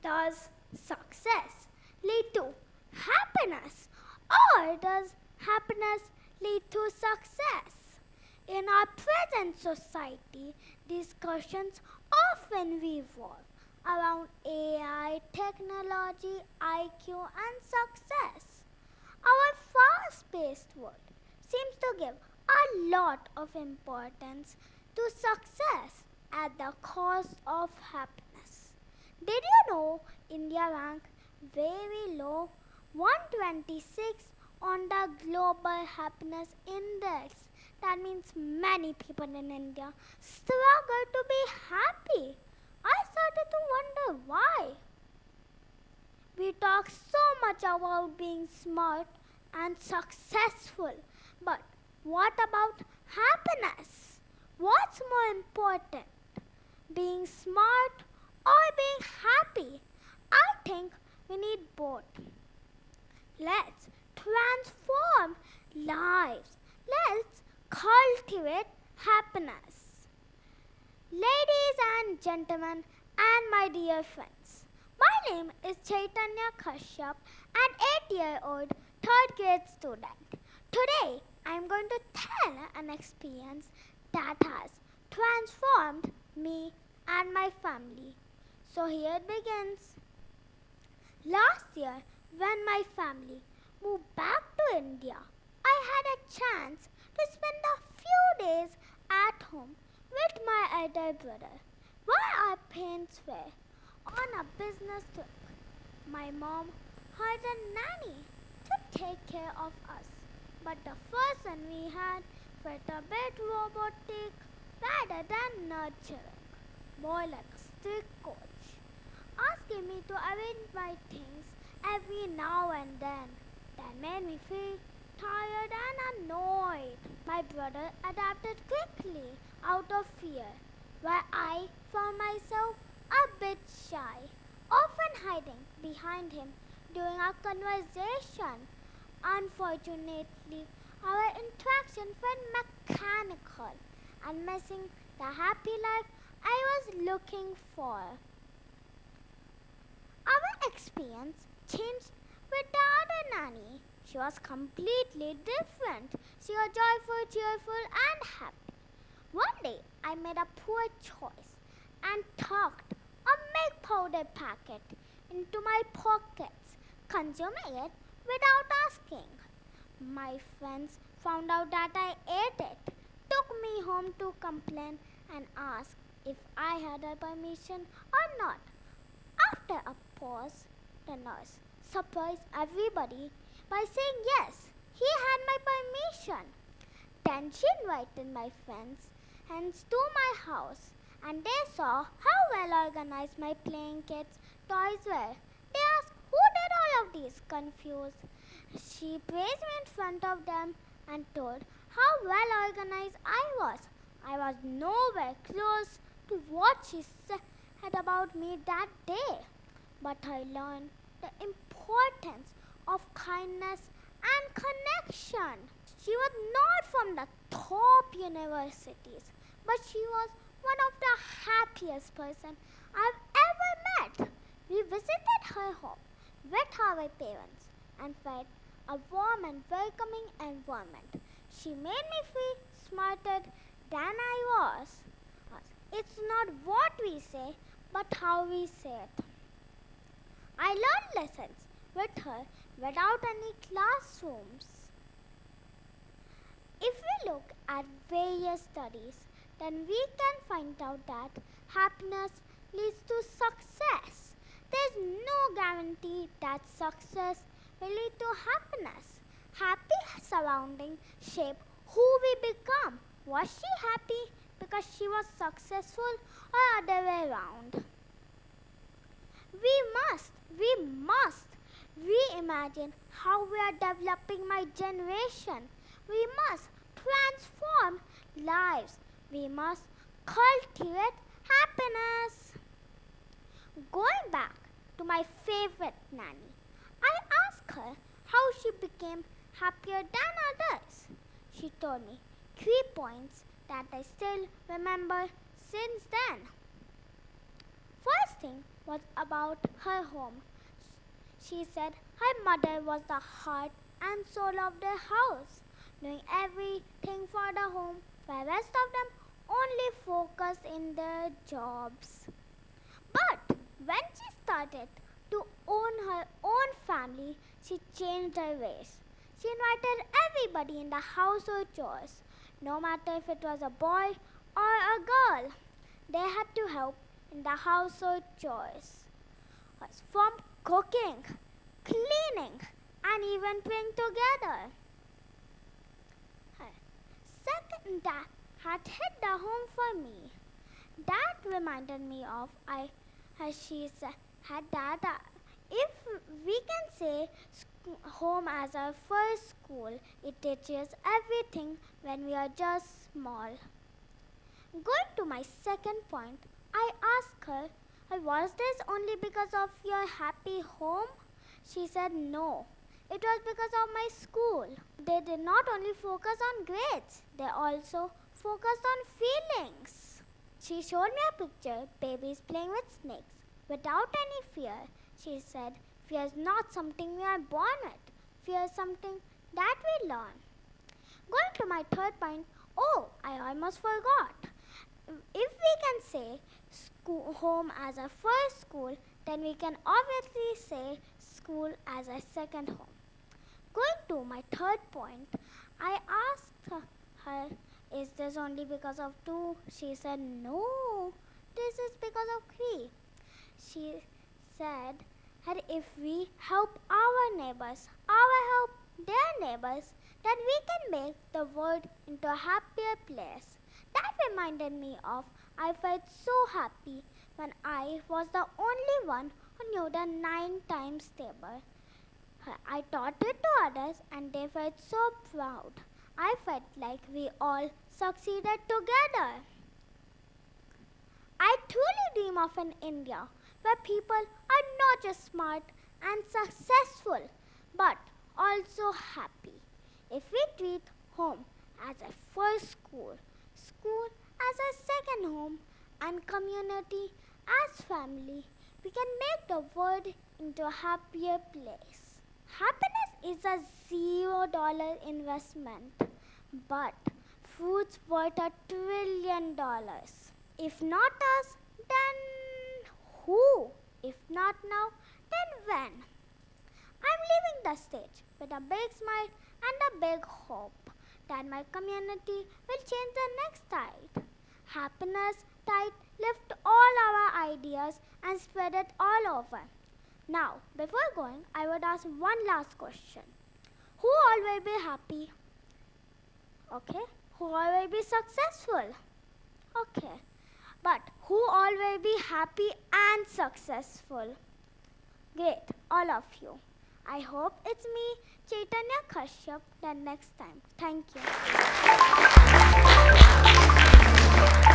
Does success lead to happiness, or does happiness lead to success? In our present society, discussions often revolve around AI, technology, IQ, and success. Our fast-paced world seems to give a lot of importance to success at the cost of happiness. Did you know India ranked very low, 126 on the Global Happiness Index? That means many people in India struggle to be happy. I started to wonder why. We talk so much about being smart and successful, but what about happiness? What's more important, being smart or being happy? I think we need both. Let's transform lives. Let's cultivate happiness. Ladies and gentlemen, and my dear friends, my name is Chaitanya Kashyap, an 8-year-old third grade student. Today, I am going to tell an experience that has transformed me and my family. So here it begins. Last year, when my family moved back to India, I had a chance to spend a few days at home with my elder brother. While our parents were on a business trip, my mom hired a nanny to take care of us. But the person we had felt a bit robotic rather than nurturing, more like a strict coach, asking me to arrange my things every now and then. That made me feel tired and annoyed. My brother adapted quickly out of fear, while I found myself a bit shy, often hiding behind him during our conversation. Unfortunately, our interaction felt mechanical and missing the happy life I was looking for. Our experience changed with the other nanny. She was completely different. She was joyful, cheerful, and happy. One day, I made a poor choice and tucked a milk powder packet into my pockets, consuming it without asking. My friends found out that I ate it, took me home to complain, and asked if I had a permission or not. After a pause, the nurse surprised everybody by saying yes, he had my permission. Then she invited my friends to my house, and they saw how well organized my playing kits toys were. They asked who did all of these, confused. She praised me in front of them and told how well organized I was. I was nowhere close to what she said about me that day, but I learned the importance of kindness and connection. She was not from the top universities, but she was one of the happiest person I've ever met. We visited her home with our parents and felt a warm and welcoming environment. She made me feel smarter than I was. It's not what we say, but how we say it. I learned lessons with her without any classrooms. If we look at various studies, then we can find out that happiness leads to success. There's no guarantee that success will lead to happiness. Happy surroundings shape who we become. Was she happy because she was successful, or other way around? We must reimagine how we are developing my generation. We must transform lives. We must cultivate happiness. Going back to my favorite nanny, I asked her how she became happier than others. She told me 3 points that I still remember since then. First thing was about her home. She said her mother was the heart and soul of their house, doing everything for the home, while the rest of them only focused in their jobs. But when she started to own her own family, she changed her ways. She invited everybody in the household chores, no matter if it was a boy or a girl. They had to help in the household chores, from cooking, cleaning, and even praying together. Second, that had hit the home for me. That reminded me of she had that if we can say home as our first school, it teaches everything when we are just small. Going to my second point, I asked her, was this only because of your happy home? She said no. It was because of my school. They did not only focus on grades, they also focused on feelings. She showed me a picture, babies playing with snakes, without any fear. She said, fear is not something we are born with. Fear is something that we learn. Going to my third point, I almost forgot. If we can say home as a first school, then we can obviously say school as a second home. Going to my third point, I asked her, is this only because of 2? She said, no, this is because of 3. She said that if we help our neighbors, help their neighbors, then we can make the world into a happier place. That reminded me of I felt so happy when I was the only one who knew the 9 times table. I taught it to others and they felt so proud. I felt like we all succeeded together. I truly dream of an India where people are not just smart and successful, but also happy. If we treat home as a first school, school as a second home, and community as family, we can make the world into a happier place. Happiness is a $0 investment, but food's worth $1 trillion. If not us, then who? If not now, then when? I'm leaving the stage with a big smile and a big hope that my community will change the next tide. Happiness tide lift all our ideas and spread it all over. Now, before going, I would ask one last question. Who all will be happy? Okay. Who all will be successful? Okay. But who all will be happy and successful? Great, all of you. I hope it's me, Chaitanya Kashyap, the next time. Thank you.